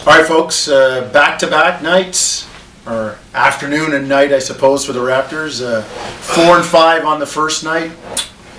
All right, folks, back-to-back nights, or afternoon and night, I suppose, for the Raptors. 4-5 on the first night,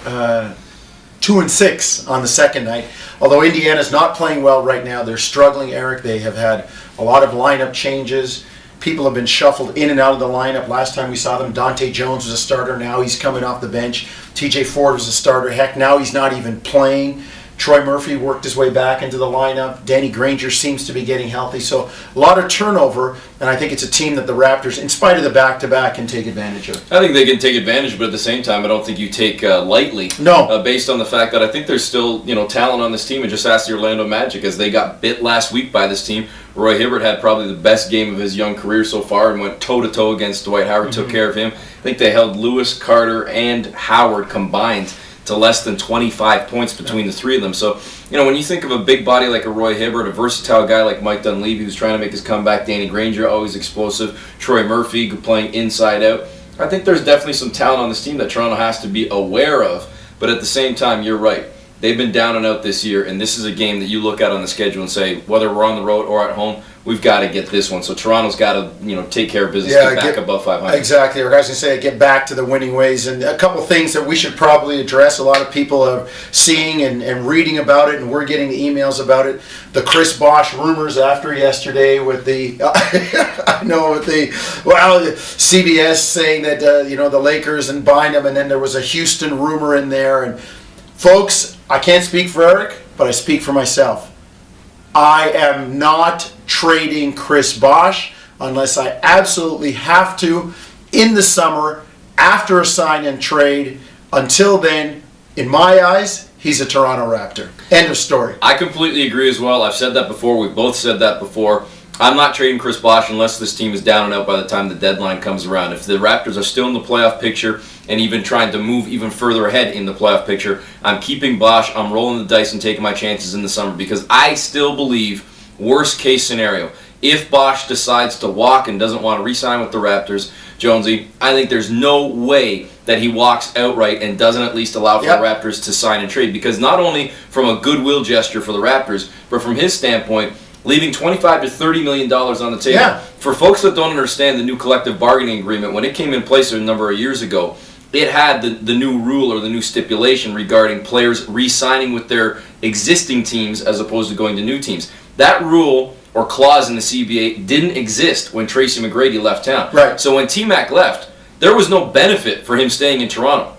2-6 on the second night. Although Indiana's not playing well right now, they're struggling, Eric. They have had a lot of lineup changes. People have been shuffled in and out of the lineup. Last time we saw them, Dante Jones was a starter. Now he's coming off the bench. TJ Ford was a starter. Heck, now he's not even playing. Troy Murphy worked his way back into the lineup. Danny Granger seems to be getting healthy. So a lot of turnover, and I think it's a team that the Raptors, in spite of the back-to-back, can take advantage of. I think they can take advantage, but at the same time, I don't think you take lightly. No. Based on the fact that I think there's still talent on this team, and just ask the Orlando Magic as they got bit last week by this team. Roy Hibbert had probably the best game of his young career so far and went toe-to-toe against Dwight Howard, took care of him. I think they held Lewis, Carter, and Howard combined to less than 25 points between the three of them. So, when you think of a big body like a Roy Hibbert, a versatile guy like Mike Dunleavy who's trying to make his comeback, Danny Granger, always explosive, Troy Murphy playing inside out, I think there's definitely some talent on this team that Toronto has to be aware of. But at the same time, you're right. They've been down and out this year, and this is a game that you look at on the schedule and say, whether we're on the road or at home, we've got to get this one. So Toronto's got to, take care of business, get back above 500. Exactly. I was going to say, get back to the winning ways. And a couple things that we should probably address. A lot of people are seeing and reading about it, and we're getting the emails about it. The Chris Bosh rumors after yesterday with the, CBS saying that, the Lakers and Bynum, and then there was a Houston rumor in there. And folks, I can't speak for Eric, but I speak for myself. I am not trading Chris Bosh unless I absolutely have to in the summer after a sign and trade. Until then, in my eyes, he's a Toronto Raptor. End of story. I completely agree as well. I've said that before. We've both said that before. I'm not trading Chris Bosh unless this team is down and out by the time the deadline comes around. If the Raptors are still in the playoff picture and even trying to move even further ahead in the playoff picture, I'm keeping Bosh. I'm rolling the dice and taking my chances in the summer because I still believe, worst case scenario, if Bosh decides to walk and doesn't want to re-sign with the Raptors, Jonesy, I think there's no way that he walks outright and doesn't at least allow for the Raptors to sign and trade, because not only from a goodwill gesture for the Raptors, but from his standpoint, leaving $25 to $30 million on the table. Yeah. For folks that don't understand the new collective bargaining agreement, when it came in place a number of years ago, it had the new rule or the new stipulation regarding players re-signing with their existing teams as opposed to going to new teams. That rule or clause in the CBA didn't exist when Tracy McGrady left town. Right. So when T-Mac left, there was no benefit for him staying in Toronto.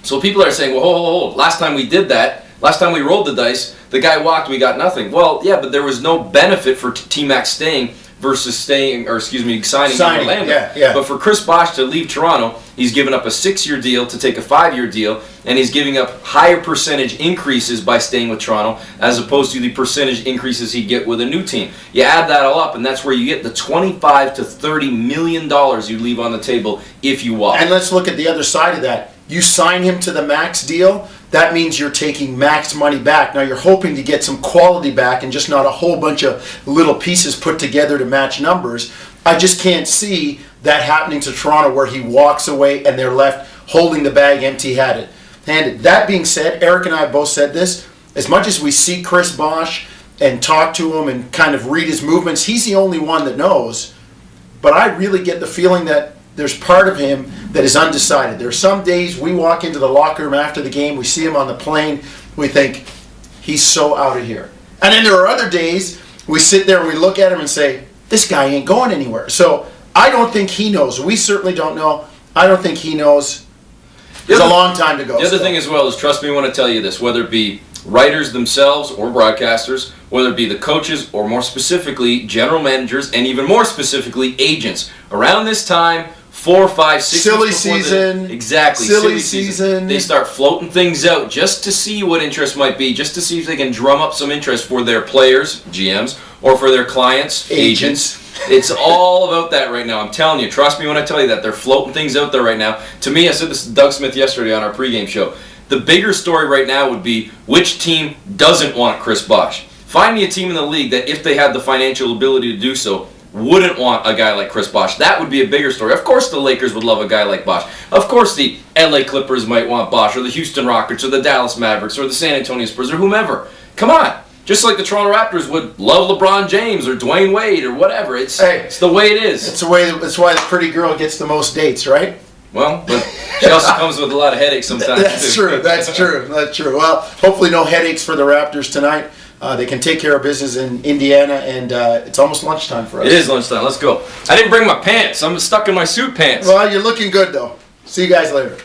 So people are saying, well, hold. Last time we did that, last time we rolled the dice, the guy walked, we got nothing. Well, yeah, but there was no benefit for T-Mac staying versus signing in Orlando. Yeah. But for Chris Bosh to leave Toronto, he's given up a 6-year deal to take a 5-year deal, and he's giving up higher percentage increases by staying with Toronto as opposed to the percentage increases he'd get with a new team. You add that all up, and that's where you get the $25 to $30 million you leave on the table if you walk. And let's look at the other side of that. You sign him to the max deal, that means you're taking max money back. Now you're hoping to get some quality back and just not a whole bunch of little pieces put together to match numbers. I just can't see that happening to Toronto where he walks away and they're left holding the bag empty-handed. That being said, Eric and I have both said this, as much as we see Chris Bosh and talk to him and kind of read his movements, he's the only one that knows. But I really get the feeling that there's part of him that is undecided. There are some days we walk into the locker room after the game, we see him on the plane, we think, he's so out of here. And then there are other days we sit there and we look at him and say, this guy ain't going anywhere. So I don't think he knows. We certainly don't know. I don't think he knows. There's a long time to go. The other thing as well is, trust me when I tell you this, whether it be writers themselves or broadcasters, whether it be the coaches or more specifically general managers and even more specifically agents, around this time, 4, 5, 6 silly season. Exactly. Silly season. They start floating things out just to see what interest might be, just to see if they can drum up some interest for their players, GMs, or for their clients, agents. It's all about that right now. I'm telling you. Trust me when I tell you that. They're floating things out there right now. To me, I said this to Doug Smith yesterday on our pregame show. The bigger story right now would be which team doesn't want Chris Bosh. Find me a team in the league that, if they had the financial ability to do so, wouldn't want a guy like Chris Bosh. That would be a bigger story. Of course the Lakers would love a guy like Bosh. Of course the LA Clippers might want Bosh, or the Houston Rockets, or the Dallas Mavericks, or the San Antonio Spurs, or whomever. Come on. Just like the Toronto Raptors would love LeBron James or Dwayne Wade or whatever. It's the way it is. It's why the pretty girl gets the most dates, right? Well, but she also comes with a lot of headaches sometimes. That's true. That's true. Well, hopefully no headaches for the Raptors tonight. They can take care of business in Indiana, and it's almost lunchtime for us. It is lunchtime. Let's go. I didn't bring my pants. I'm stuck in my suit pants. Well, you're looking good, though. See you guys later.